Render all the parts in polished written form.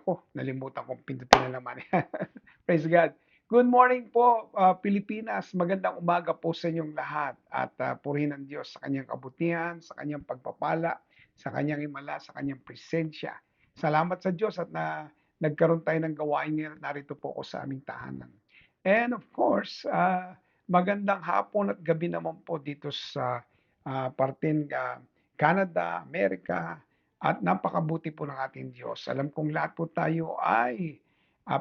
Ako, nalimutan kong pindutin na naman. Praise God. Good morning po, Pilipinas. Magandang umaga po sa inyong lahat. At purihin ang Diyos sa kanyang kabutihan, sa kanyang pagpapala, sa kanyang himala, sa kanyang presensya. Salamat sa Diyos at nagkaroon tayo ng gawain ngayon. Narito po ako sa aming tahanan. And of course, magandang hapon at gabi naman po dito sa parting Canada, Amerika, at napakabuti po ng ating Diyos. Alam kong lahat po tayo ay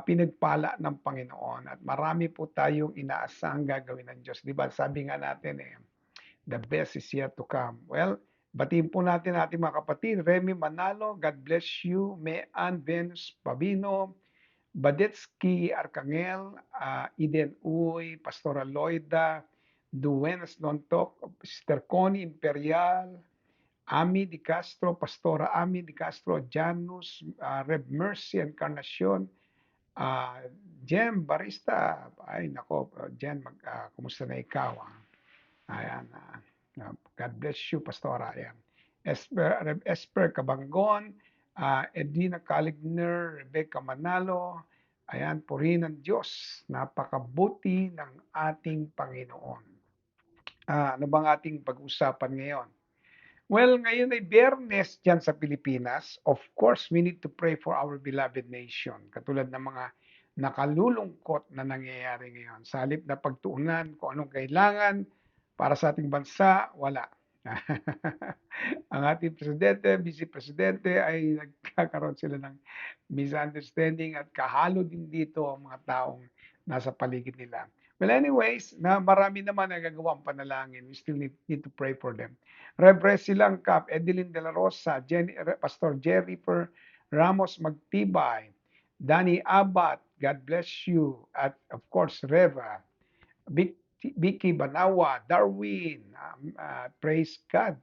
pinagpala ng Panginoon at marami po tayong inaasahang gagawin ng Diyos. Di ba? Sabi nga natin the best is yet to come. Well, batiin po natin ating mga kapatid. Remy Manalo, God bless you. Mean Venus Pabino, Badetsky Arcangel, Eden Uy, Pastora Loida, Duenas Nontok, Sister Connie Imperial, Ami Di Castro, Pastora Ami Di Castro, Janus, Rev Mercy Encarnacion, Jem Barista, ay nako, Jen, kumusta na ikaw? Ayan, God bless you, Pastora. Ayan. Rev Esper Cabangon, Edina Caligner, Rebecca Manalo, ayan, purihin ng Diyos, napakabuti ng ating Panginoon. Ano bang ating pag-usapan ngayon? Well, ngayon ay Biyernes diyan sa Pilipinas. Of course, we need to pray for our beloved nation. Katulad ng mga nakalulungkot na nangyayari ngayon. Sa halip na pagtuunan kung anong kailangan para sa ating bansa, wala. Ang ating presidente, vice presidente ay nagkakaroon sila ng misunderstanding at kahalo din dito ang mga taong nasa paligid nila. Well, anyways, na marami naman nagagawa ang panalangin. We still need to pray for them. Rebre Silang Cap, Edeline De La Rosa, Pastor Jennifer Ramos Magtibay, Danny Abad, God bless you. At of course, Reva, Vicky Banawa, Darwin, praise God.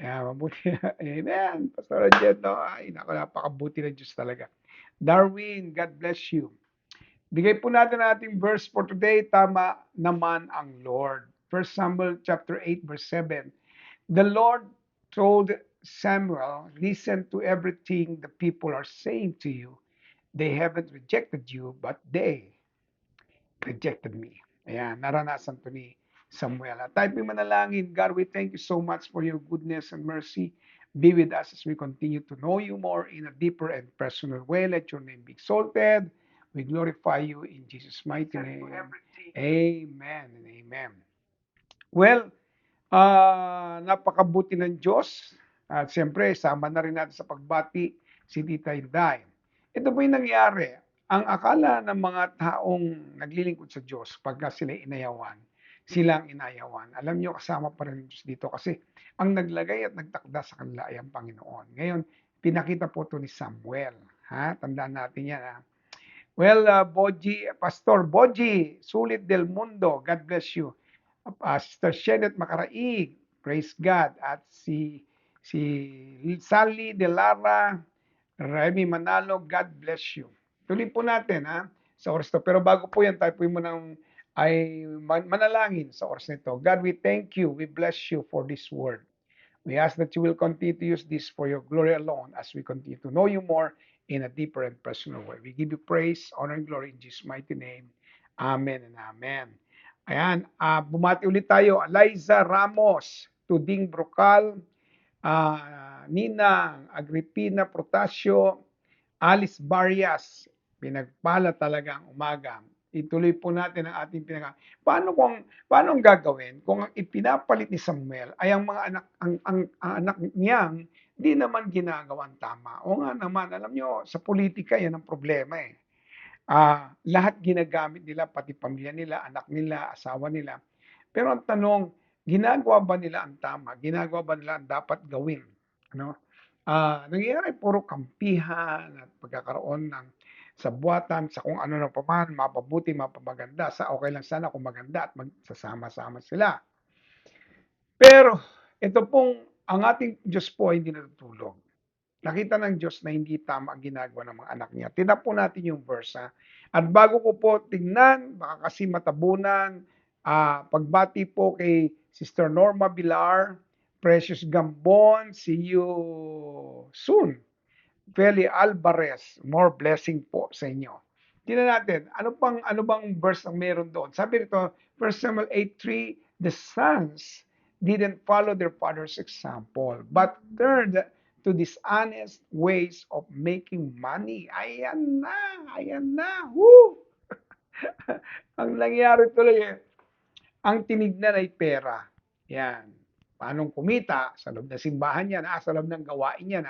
Mabuti. Amen. Pastor Jen, no? Ay, napakabuti ng Diyos talaga. Darwin, God bless you. Bigay po natin ang ating verse for today. Tama naman ang Lord. 1 Samuel chapter 8 verse 7. The Lord told Samuel, listen to everything the people are saying to you. They haven't rejected you, but they rejected me. Ayan, naranasan to ni Samuel. At tayo manalangin, God, we thank you so much for your goodness and mercy. Be with us as we continue to know you more in a deeper and personal way. Let your name be exalted. We glorify you in Jesus' mighty name. Amen and amen. Well, napakabuti ng Diyos. At siyempre, sama na rin natin sa pagbati si Tita Inday. Ito po yung nangyari. Ang akala ng mga taong naglilingkod sa Diyos pagka sila inayawan, silang inayawan. Alam niyo, kasama pa rin Diyos dito kasi ang naglagay at nagtakda sa kanila ay ang Panginoon. Ngayon, pinakita po ito ni Samuel. Tandaan natin yan. Well, Pastor Boji, Sulit del Mundo, God bless you. Sister Shenet Macaraig, praise God. At si Sally De Lara, Remy Manalo, God bless you. Tuloy po natin sa oras to. Pero bago po yan, tayo po munang ay manalangin sa oras nito. God, we thank you. We bless you for this word. We ask that you will continue to use this for your glory alone as we continue to know you more in a deeper and personal way. We give you praise, honor, and glory in Jesus' mighty name. Amen and amen. Ayan, bumati ulit tayo. Eliza Ramos, Tuding Brocal, Ninang Agripina Protasio, Alice Barrias, pinagpala talaga ang umaga. Ituloy po natin ang ating paano ang gagawin kung ang ipinapalit ni Samuel ay ang mga anak ang anak niyang di naman ginagawang tama. O nga naman, alam nyo, sa politika yan ang problema eh. Lahat ginagamit nila, pati pamilya nila, anak nila, asawa nila. Pero ang tanong, ginagawa ba nila ang tama? Ginagawa ba nila ang dapat gawin? Ano? Nangyayari puro kampihan at pagkakaroon ng sabwatan sa kung ano na paman, mapabuti, mapamaganda. Sa okay lang sana kung maganda at magsasama-sama sila. Pero ito pong ang ating Diyos po ay hindi natutulog. Nakita ng Diyos na hindi tama ang ginagawa ng mga anak niya. Tingnan po natin yung verse. At bago ko po tingnan, baka kasi matabunan, pagbati po kay Sister Norma Bilar, Precious Gambon, see you soon. Feli Alvarez, more blessing po sa inyo. Tingnan natin, ano bang verse ang meron doon? Sabi nito, 1 Samuel 8:3, the sons didn't follow their father's example, but turned to dishonest ways of making money. Ayan na, woo! Ang nangyari tuloy ang tinignan ay pera. Yan. Paanong kumita sa loob ng simbahan yan, sa loob ng gawain yan,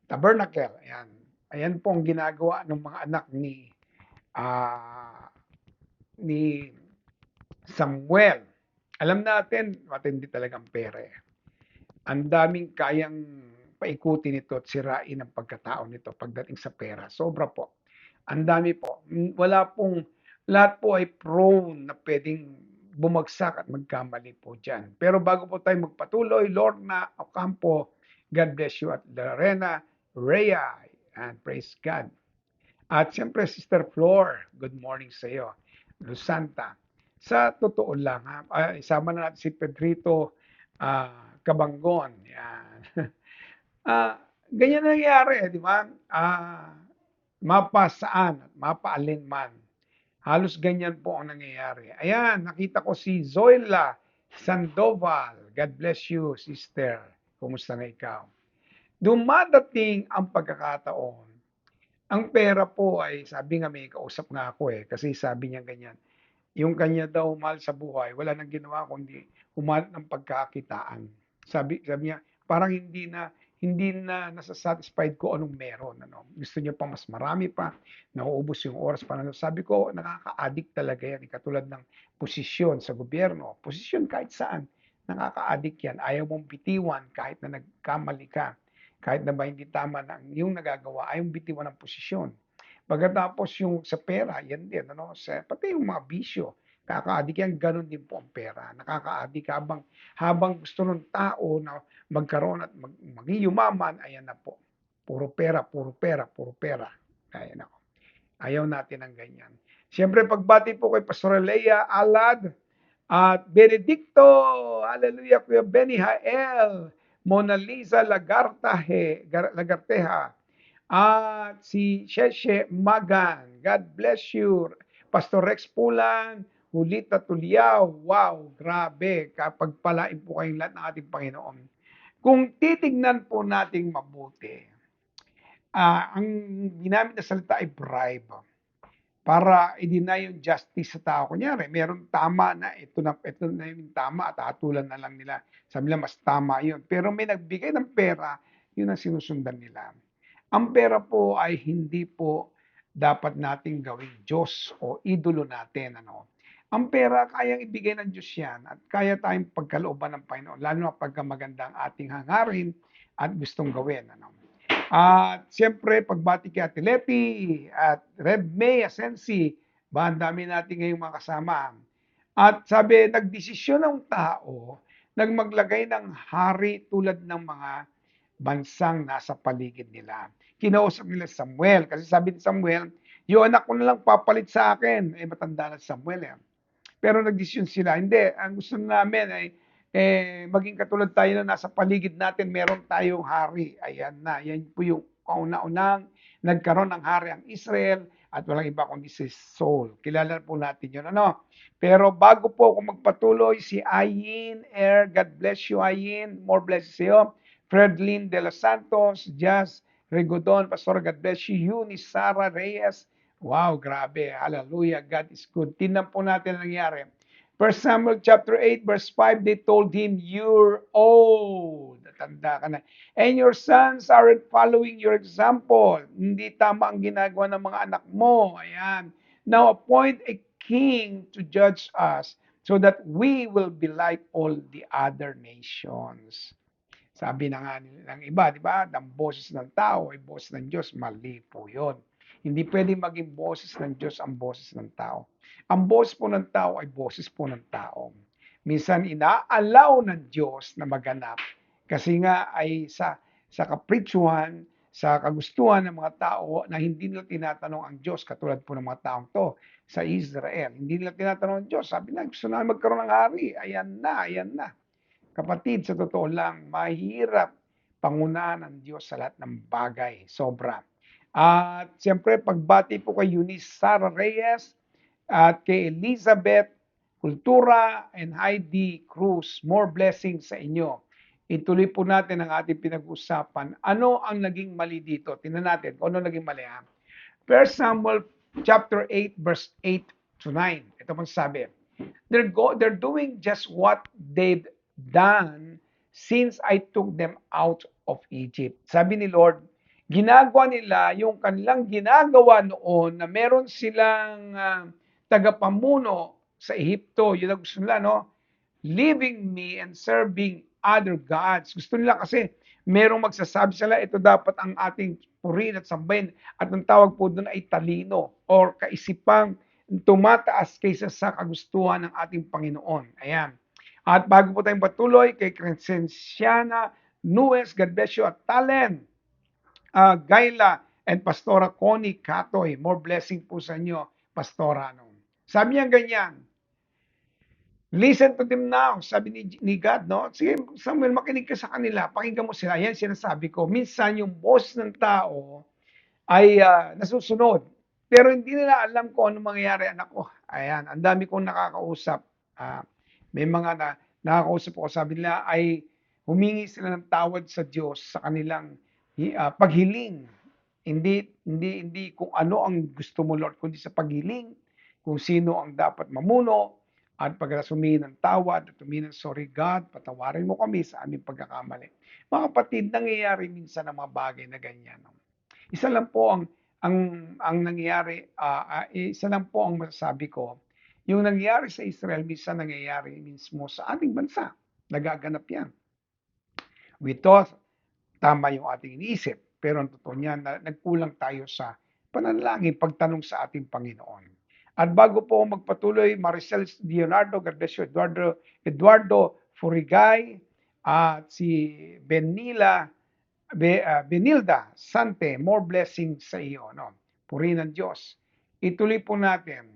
tabernacle. Ayan. Ayan po ang ginagawa ng mga anak ah, ni Samuel. Alam natin, matindi talagang pera. Ang daming kayang paikutin nito at sirain ang pagkatao nito pagdating sa pera. Sobra po. Ang dami po. Lahat po ay prone na pwedeng bumagsak at magkamali po dyan. Pero bago po tayo magpatuloy, Lorna Ocampo, God bless you, at Lorena Rhea, and praise God. At siyempre, Sister Flor, good morning sa iyo. Lusanta. Sa totoo lang, isama na natin si Pedrito Cabangon. Yan. Ganyan nangyayari, di ba? Mapasaan at mapaalin man. Halos ganyan po ang nangyayari. Ayan, nakita ko si Zoila Sandoval. God bless you, sister. Kumusta na ikaw? Dumadating ang pagkakataon. Ang pera po ay, sabi nga may kausap nga ako kasi sabi niya ganyan, yung kanya daw mahal sa buhay, wala nang ginawa kundi humanap ng pagkakitaan. Sabi niya, parang hindi na nasa-satisfied ko anong meron. Gusto niya pa mas marami pa, nauubos yung oras pa. Sabi ko, nakaka-addict talaga yan. Katulad ng posisyon sa gobyerno. Posisyon kahit saan, nakaka-addict yan. Ayaw mong bitiwan kahit na nagkamali ka. Kahit na ba hindi tama na yung nagagawa, ayaw mong bitiwan ng posisyon. Pagkatapos yung sa pera, yan din, pati yung mga bisyo, kaka-addict yan, ganun din po ang pera. Nakaka-addict habang gusto ng tao na magkaroon at maging yumaman, ayan na po. Puro pera, puro pera, puro pera. Ayan ako. Ayaw natin ng ganyan. Siyempre, pagbati po kay Pastor Leia Alad at Benedicto, hallelujah, Kuya Benny Hael, Mona Lisa Lagarteja, at si Sheshe Magan. God bless you. Pastor Rex Pulan, Julita Tuliao. Wow, grabe. Kapag palain po kayong lahat ng ating Panginoon. Kung titignan po nating mabuti, ang ginamit na salita ay bribe para i-deny yung justice sa tao. Kunyari, meron tama na ito na yung tama at hatulan na lang nila. Sabi nila, mas tama yun. Pero may nagbigay ng pera, yun ang sinusundan nila. Ang pera po ay hindi po dapat nating gawing Diyos o idolo natin. Ang pera, kayang ibigay ng Diyos yan at kaya tayong pagkalooban ng Panginoon, lalo na pagka maganda ang ating hangarin at gustong gawin. At siyempre, pagbati kay Ate Leti at Reb May Asensi, ang dami natin ngayong mga kasama. At sabi, nagdesisyon ng tao, nagmaglagay ng hari tulad ng mga bansang nasa paligid nila. Kinausap nila Samuel, kasi sabi ni Samuel, yung anak ko na lang papalit sa akin. Matanda na Samuel. Pero nagdesisyon sila, hindi, ang gusto namin ay maging katulad tayo na nasa paligid natin, meron tayong hari. Ayan na, yan po yung kauna-unang nagkaroon ng hari ang Israel at walang iba kundi si Saul. Kilala po natin yun. Pero bago po ako magpatuloy, si Ayin Air, God bless you Ayin, more blessings sa iyo. Fredlyn de los Santos, Jazz Regodon, Pastor, God bless you. Eunice Sara Reyes, wow, grabe. Hallelujah. God is good. Tingnan po natin ang nangyari. 1 Samuel chapter 8 verse 5, they told him, you're old. Tanda ka na. And your sons aren't following your example. Hindi tama ang ginagawa ng mga anak mo. Ayan. Now appoint a king to judge us so that we will be like all the other nations. Sabi na nga ng iba, di ba? Ang boses ng tao ay boses ng Diyos. Mali po yun. Hindi pwedeng maging boses ng Diyos ang boses ng tao. Ang boses po ng tao ay boses po ng tao. Minsan inaalaw ng Diyos na maganap kasi nga ay sa kapritsyuhan, sa kagustuhan ng mga tao na hindi nila tinatanong ang Diyos, katulad po ng mga taong to sa Israel. Hindi nila tinatanong ang Diyos. Sabi na, gusto namin magkaroon ng hari. Ayan na, ayan na. Kapatid, sa totoo lang, mahirap pangunahan ng Diyos sa lahat ng bagay, sobra. At siyempre, pagbati po kay Eunice Sara Reyes at kay Elizabeth Cultura and Heidi Cruz. More blessings sa inyo. Ituloy po natin ang ating pinag-usapan. Ano ang naging mali dito? Tingnan natin kung ano naging mali. 1 Samuel chapter 8 verse 8 to 9. Ito pong sabi. They're doing just what they've done since I took them out of Egypt. Sabi ni Lord, ginagawa nila yung kanilang ginagawa noon na meron silang tagapamuno sa Ehipto. Yun ang gusto nila, no? Leaving me and serving other gods. Gusto nila kasi merong magsasabi sila, ito dapat ang ating purihin at sambahin. At ang tawag po doon ay talino or kaisipang tumataas kaysa sa kagustuhan ng ating Panginoon. Ayan. At bago po tayong patuloy kay Crescenciana Nuez, God bless you, at Talen, Gaila, and Pastora Connie Catoy. More blessing po sa inyo, Pastora. No? Sabi niya ganyan, listen to them now, sabi ni God, no? Sige, Samuel, makinig ka sa kanila, pakinggan mo sila. Yan sinasabi ko. Minsan yung boss ng tao ay nasusunod. Pero hindi nila alam kung ano mangyayari, anak ko. Ayan, ang dami kong nakakausap. May mga nakakausap ko, sabi nila ay humingi sila ng tawad sa Diyos sa kanilang paghiling. Hindi kung ano ang gusto mo, Lord, kundi sa paghiling, kung sino ang dapat mamuno, at pagkatapos humingi ng tawad at humingi ng sorry God, patawarin mo kami sa aming pagkakamali. Mga kapatid, nangyayari minsan ang mga bagay na ganyan. Isa lang po ang nangyayari, isa lang po ang masasabi ko, yung nangyayari sa Israel, minsan nangyayari mismo sa ating bansa. Nagaganap yan. We thought, tama yung ating iniisip, pero ang totoo niyan, nagkulang tayo sa pananalangin, pagtanong sa ating Panginoon. At bago po magpatuloy, Maricel Leonardo, God bless you, Eduardo Furigay, at si Benilda Sante, more blessings sa iyo. No? Purihin ng Diyos. Ituloy po natin.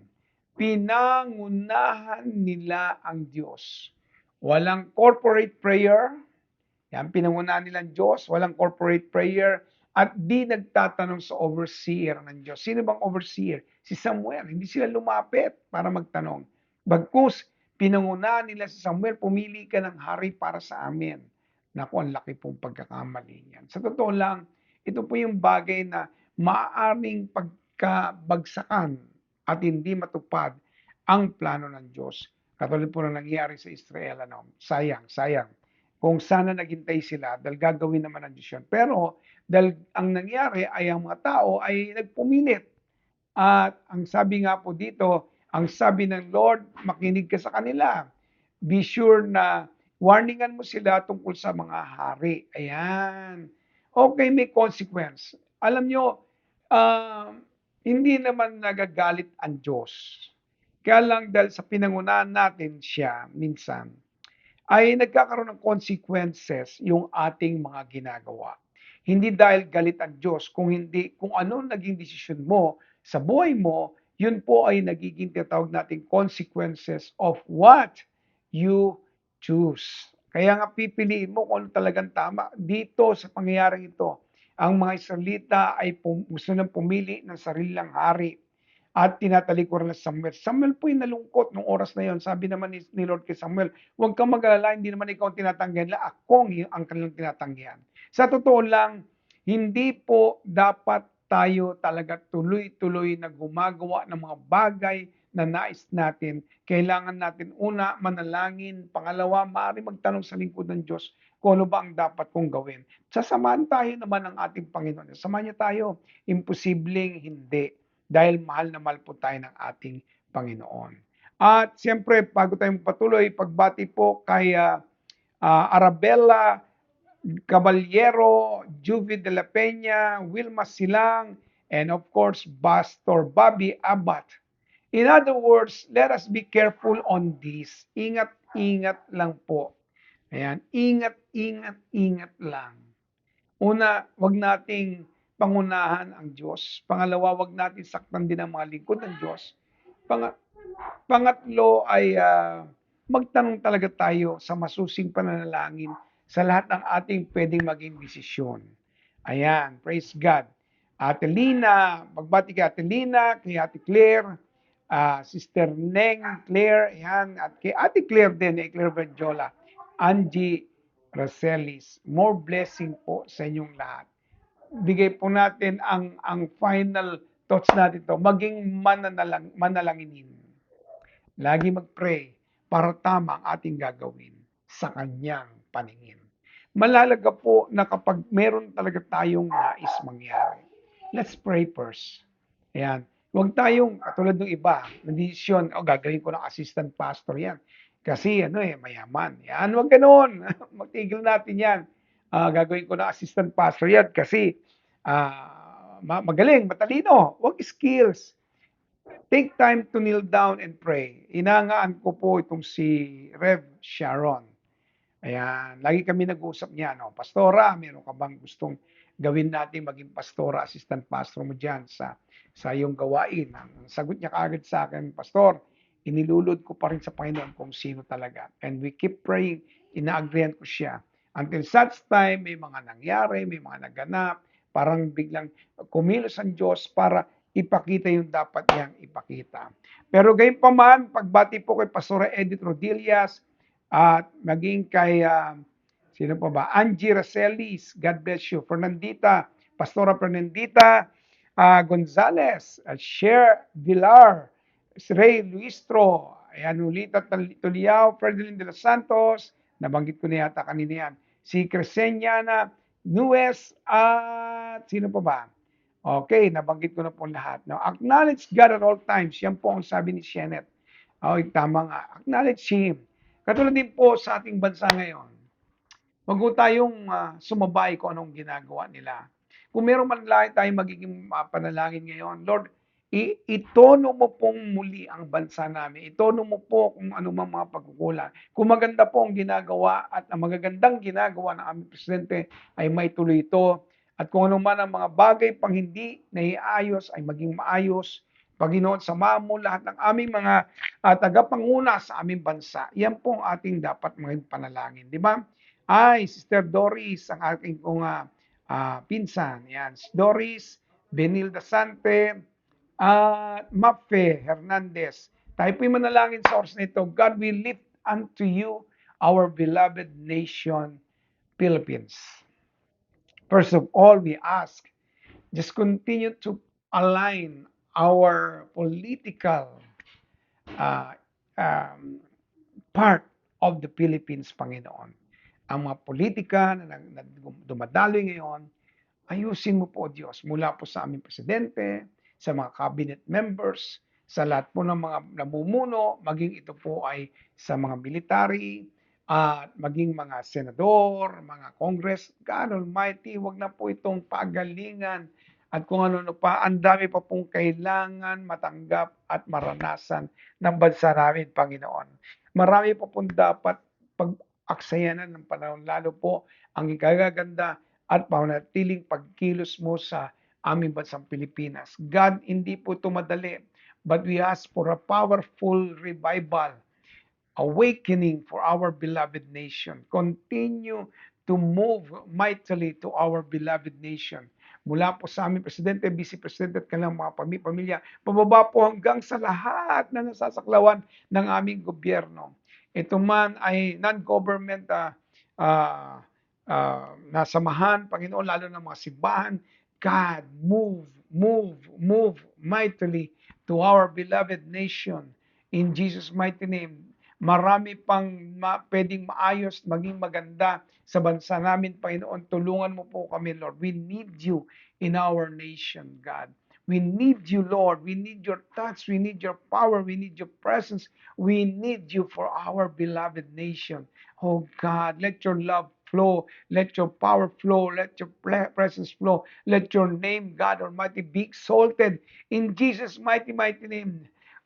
Pinangunahan nila ang Diyos. Walang corporate prayer. Yan, pinangunahan nila ang Diyos. Walang corporate prayer. At di nagtatanong sa overseer ng Diyos. Sino bang overseer? Si Samuel. Hindi sila lumapit para magtanong. Bagkus, pinangunahan nila si Samuel, pumili ka ng hari para sa amin. Naku, ang laki pong pagkakamali niyan. Sa totoo lang, ito po yung bagay na maaaring pagkabagsakan at hindi matupad ang plano ng Diyos. Katulad po na nangyari sa Israel. Sayang. Kung sana naghintay sila, dahil gagawin naman ng Diyos yun. Pero dahil ang nangyari ay ang mga tao ay nagpumilit. At ang sabi nga po dito, ang sabi ng Lord, makinig ka sa kanila. Be sure na warningan mo sila tungkol sa mga hari. Ayan. Okay, may consequence. Alam nyo, hindi naman nagagalit ang Diyos. Kaya lang dahil sa pinangunahan natin siya minsan, ay nagkakaroon ng consequences yung ating mga ginagawa. Hindi dahil galit ang Diyos, kung ano naging desisyon mo sa buhay mo, yun po ay nagiging tinatawag nating consequences of what you choose. Kaya nga pipiliin mo kung ano talagang tama. Dito sa pangyayaring ito, ang mga Israelita ay gusto nang pumili ng sarilang hari at tinatalikuran ng Samuel. Samuel po yung nalungkot nung oras na yon. Sabi naman ni Lord kay Samuel, huwag kang mag-alala, hindi naman ikaw ang tinatanggihan, akong ang kanilang tinatanggihan. Sa totoo lang, hindi po dapat tayo talaga tuloy-tuloy na gumagawa ng mga bagay na nais natin. Kailangan natin una, manalangin. Pangalawa, maaari magtanong sa lingkod ng Diyos kung ano ba ang dapat kong gawin. Sasamahan tayo naman ng ating Panginoon. Samahan niya tayo. Imposibleng hindi dahil mahal na mahal po tayo ng ating Panginoon. At siyempre, bago tayo patuloy, pagbati po kay Arabella Caballero, Juvie de la Peña, Wilma Silang, and of course, Pastor Bobby Abad. In other words, let us be careful on this. Ingat lang po. Ayan, ingat lang. Una, wag nating pangunahan ang Diyos. Pangalawa, wag natin saktan din ang mga lingkod ng Diyos. Pangatlo ay magtanong talaga tayo sa masusing pananalangin sa lahat ng ating pwedeng maging desisyon. Ayan, praise God. Ate Lina, magbati kay Ate Lina, kay Ate Claire, Sister Neng Claire, ayan, at kay Ate Claire din, Claire Benjola, Angie Racelis. More blessing po sa inyong lahat. Bigay po natin ang final thoughts natin to, maging manalanginin. Lagi mag-pray para tama ang ating gagawin sa kanyang paningin. Malalaga po na kapag meron talaga tayong nais mangyari, let's pray first. Ayan. Huwag tayong, katulad ng iba, na desisyon, gagawin ko ng assistant pastor yan. Kasi mayaman. Yan, huwag ganun. Magtigil natin yan. Gagawin ko ng assistant pastor yan kasi magaling, matalino. Huwag skills. Take time to kneel down and pray. Inangaan ko po itong si Rev Sharon. Ayan, lagi kami nag-uusap niya, no? Pastora, meron ka bang gustong gawin natin maging pastora, assistant pastor mo dyan sa iyong gawain? Ang sagot niya kaagad sa akin, Pastor, inilulod ko pa rin sa Panginoon kung sino talaga. And we keep praying, ina-agreean ko siya. Until such time, may mga nangyari, may mga naganap, parang biglang kumilos ang Diyos para ipakita yung dapat niyang ipakita. Pero gayon pa man, pagbati po kay Pastora Edith Rodillas, at maging kay, sino pa ba? Angie Racelis, God bless you. Fernandita, Pastora Fernandita Gonzales, Cher Villar, Ray Luistro, ayan, Ulita Tuliao, Ferdinand de los Santos, nabanggit ko na yata kanina yan. Si Cresceniana Nuez, at sino pa ba? Okay, nabanggit ko na po lahat. Now, acknowledge God at all times. Yan po ang sabi ni Shenet. Tama nga. Acknowledge Him. Katulad din po sa ating bansa ngayon. Huwag po tayong sumabay kung anong ginagawa nila. Kung meron man lang tayong magiging panalangin ngayon, Lord, itono mo pong muli ang bansa namin. Itono mo po kung ano mang mga pagkukulang. Kung maganda po ang ginagawa at ang magagandang ginagawa ng aming presidente ay may tuloy ito. At kung ano man ang mga bagay pang hindi naiayos ay maging maayos. Panginoon, samahan mo lahat ng aming mga tagapanguna sa aming bansa. Yan po ang ating dapat maging panalangin. Di ba? Ay, Sister Doris, ang aking kong pinsan. Yan, si Doris, Benilda Sante, at Mafe Hernandez. Tayo po'y manalangin sa oras na ito. God, we lift unto you our beloved nation, Philippines. First of all, we ask, just continue to align our political uh, um, part of the Philippines, Panginoon. Ang mga politika na dumadaloy ngayon, ayusin mo po, Diyos, mula po sa aming presidente, sa mga cabinet members, sa lahat po ng mga namumuno, maging ito po ay sa mga military, at maging mga senador, mga congress. God Almighty, wag na po itong pagalingan at kung ano pa, ang dami pa pong kailangan matanggap at maranasan ng bansa namin, Panginoon. Marami pa pong dapat pag-aksayanan ng panahon, lalo po ang ikagaganda at panatiling pagkilos mo sa aming bansang Pilipinas. God, hindi po ito madali, but we ask for a powerful revival, awakening for our beloved nation. Continue to move mightily to our beloved nation. Mula po sa aming Presidente, Vice Presidente at kanilang mga pamilya, pababa po hanggang sa lahat na nasasaklawan ng aming gobyerno. Ito man ay non-government nasamahan, Panginoon, lalo ng mga simbahan. God, move mightily to our beloved nation. In Jesus' mighty name, marami pang pwedeng maayos, maging maganda sa bansa namin, Panginoon. Tulungan mo po kami, Lord. We need you in our nation, God. We need you, Lord. We need your touch. We need your power. We need your presence. We need you for our beloved nation. Oh God, let your love flow. Let your power flow. Let your presence flow. Let your name, God Almighty, be exalted in Jesus' mighty, mighty name.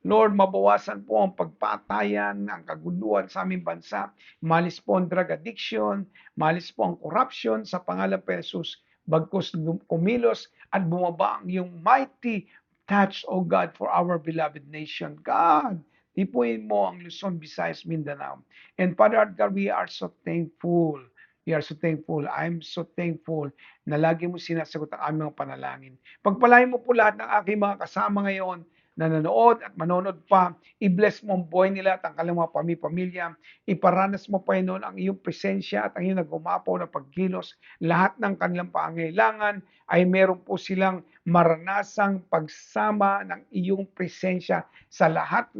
Lord, mabawasan po ang pagpatayan, ang kaguluhan sa aming bansa. Malis po ang drug addiction, malis po ang corruption sa pangalan po Jesus. Bagkus kumilos at bumaba ang iyong mighty touch, O God, for our beloved nation. God, tipuin mo ang Luzon, Visayas, Mindanao. And Father God, we are so thankful We are so thankful. I'm so thankful na lagi mo sinasagot ang aming mga panalangin. Pagpalain mo po lahat ng aking mga kasama ngayon na nanood at manonood pa. I-bless mo ang buhay nila at ang kanilang mga pamilya. Iparanas mo, Panginoon, ang iyong presensya at ang iyong nagumapaw na pagkilos. Lahat ng kanilang pangailangan ay meron po silang maranasang pagsama ng iyong presensya sa lahat,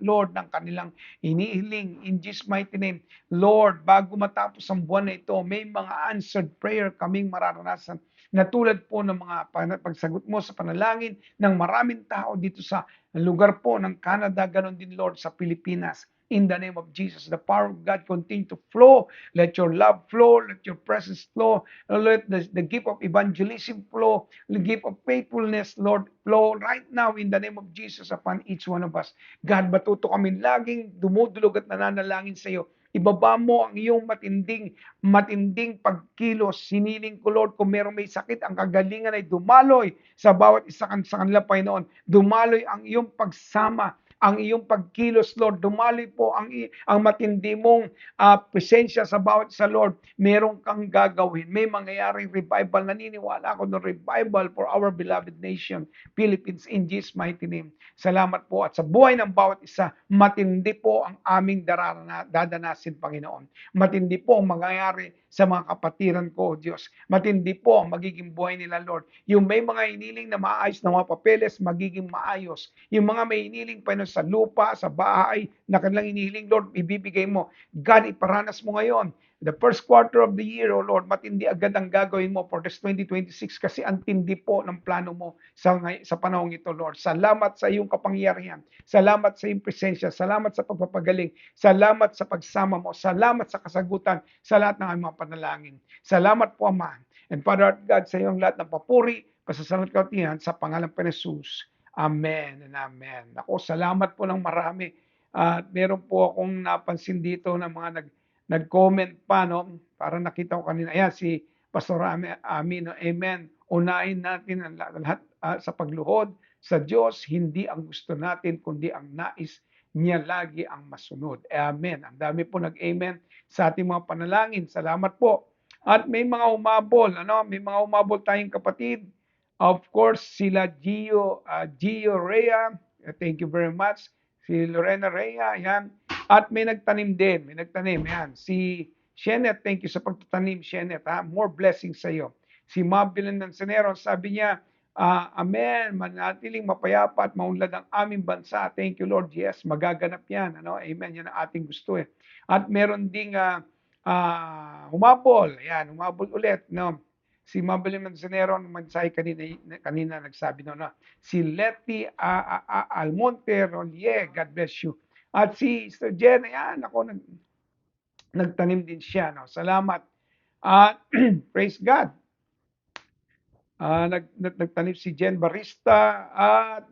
Lord, ng kanilang inihiling. In Jesus' mighty name, Lord, bago matapos ang buwan na ito, may mga answered prayer kaming mararanasan na tulad po ng mga pagsagot mo sa panalangin ng maraming tao dito sa lugar po ng Canada, ganon din, Lord, sa Pilipinas. In the name of Jesus, the power of God continue to flow. Let your love flow. Let your presence flow. Let the gift of evangelism flow. The gift of faithfulness, Lord, flow right now in the name of Jesus upon each one of us. God, matuto kami laging dumudulog at nananalangin sa iyo. Ibaba mo ang iyong matinding pagkilos. Siniling ko, Lord, kung meron may sakit, ang kagalingan ay dumaloy sa bawat isa sa kanila, Panginoon. Dumaloy ang iyong pagsama, ang iyong pagkilos, Lord. Dumaloy po ang matindi mong presensya sa bawat isa, Lord. Meron kang gagawin. May mangyayaring revival. Naniniwala ako ng revival for our beloved nation, Philippines, in Jesus' mighty name. Salamat po at sa buhay ng bawat isa, matindi po ang aming dadanasin, Panginoon. Matindi po ang mangyayari sa mga kapatiran ko, Diyos. Matindi po ang magiging buhay nila, Lord. Yung may mga iniling na maayos na mga papeles, magiging maayos. Yung mga may iniling pa sa lupa, sa bahay, na kanilang inihiling, Lord, ibibigay mo. God, iparanas mo ngayon. The first quarter of the year, oh Lord, matindi agad ang gagawin mo for this 2026 kasi ang tindi po ng plano mo sa panahong ito, Lord. Salamat sa iyong kapangyarihan. Salamat sa iyong presensya. Salamat sa pagpapagaling. Salamat sa pagsama mo. Salamat sa kasagutan sa lahat ng aming mga panalangin. Salamat po, Ama. And Father God, sa iyong lahat ng papuri, pasasalamat kautihan sa pangalan ng Jesus. Amen and amen. Ako, salamat po ng marami. At meron po akong napansin dito ng mga nag-comment pa, no? Para nakita ko kanina. Ayan, si Pastor Amin, amen. Unahin natin ang lahat sa pagluhod sa Diyos, hindi ang gusto natin, kundi ang nais niya lagi ang masunod. Amen. Ang dami po nag-amen sa ating mga panalangin. Salamat po. At may mga umabol, may mga umabol tayong kapatid. Of course, sila Gio Rea, thank you very much. Si Lorena Rea, yan. At may nagtanim din, yan. Si Shenet, thank you sa pagtatanim, Shenet, ha? More blessings sa iyo. Si Mabilin Nansanero, sabi niya, Amen, manatiling mapayapa at maunlad ang aming bansa. Thank you, Lord. Yes, magaganap yan. Amen, yan ang ating gusto. At meron ding humabol. Yan, humabol ulit. No? Si Mabilin Manzanero, mensahe kanina nagsabi na, si Letty Almonte Rolie, God bless you. At si Sister Jen, yan, ako, nagtanim din siya. No? Salamat. Praise God. Nagtanim si Jen Barista at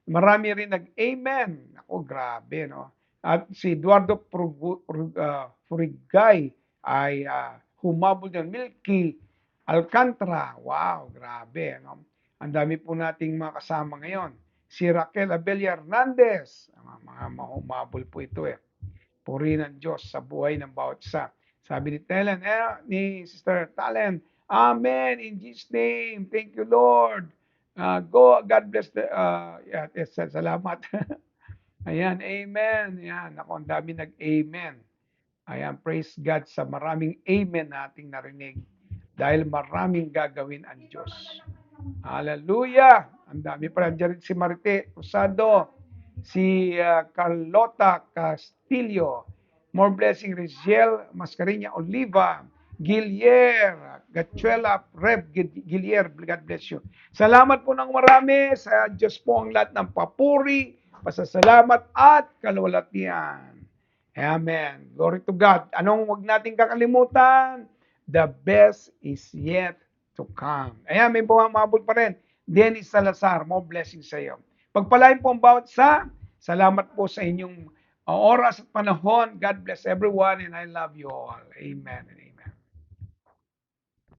marami rin nag-amen. Ako, grabe, no? At si Eduardo Furigay ay humabol ng Milky Alcantara. Wow, grabe, no? Ang dami po nating mga kasama ngayon. Si Raquel Abella Hernandez, mga humabol po ito eh. Puri ng Diyos sa buhay ng bawat isa. Sabi ni Sister Talen, Amen, in Jesus' name. Thank you, Lord. Go, God bless salamat. Ayan, amen. Ayan, ako, ang dami nag-amen. Ayan, praise God sa maraming amen nating narinig. Dahil maraming gagawin ang Diyos. Hallelujah! Ang dami pa rin si Marite Rosado, si Carlota Castillo, more blessing, Riziel Mascareña Oliva, Gilier, Gachuela, Rev Gilier, God bless you. Salamat po ng marami, sa Diyos po ang lahat ng papuri, pasasalamat at kalwalatian. Amen. Glory to God. Anong wag nating kakalimutan? The best is yet to come. Ayan, may bumabol pa rin. Dennis Salazar, more blessings sa iyo. Pagpalain po ang bawat isa. Salamat po sa inyong oras at panahon. God bless everyone and I love you all. Amen.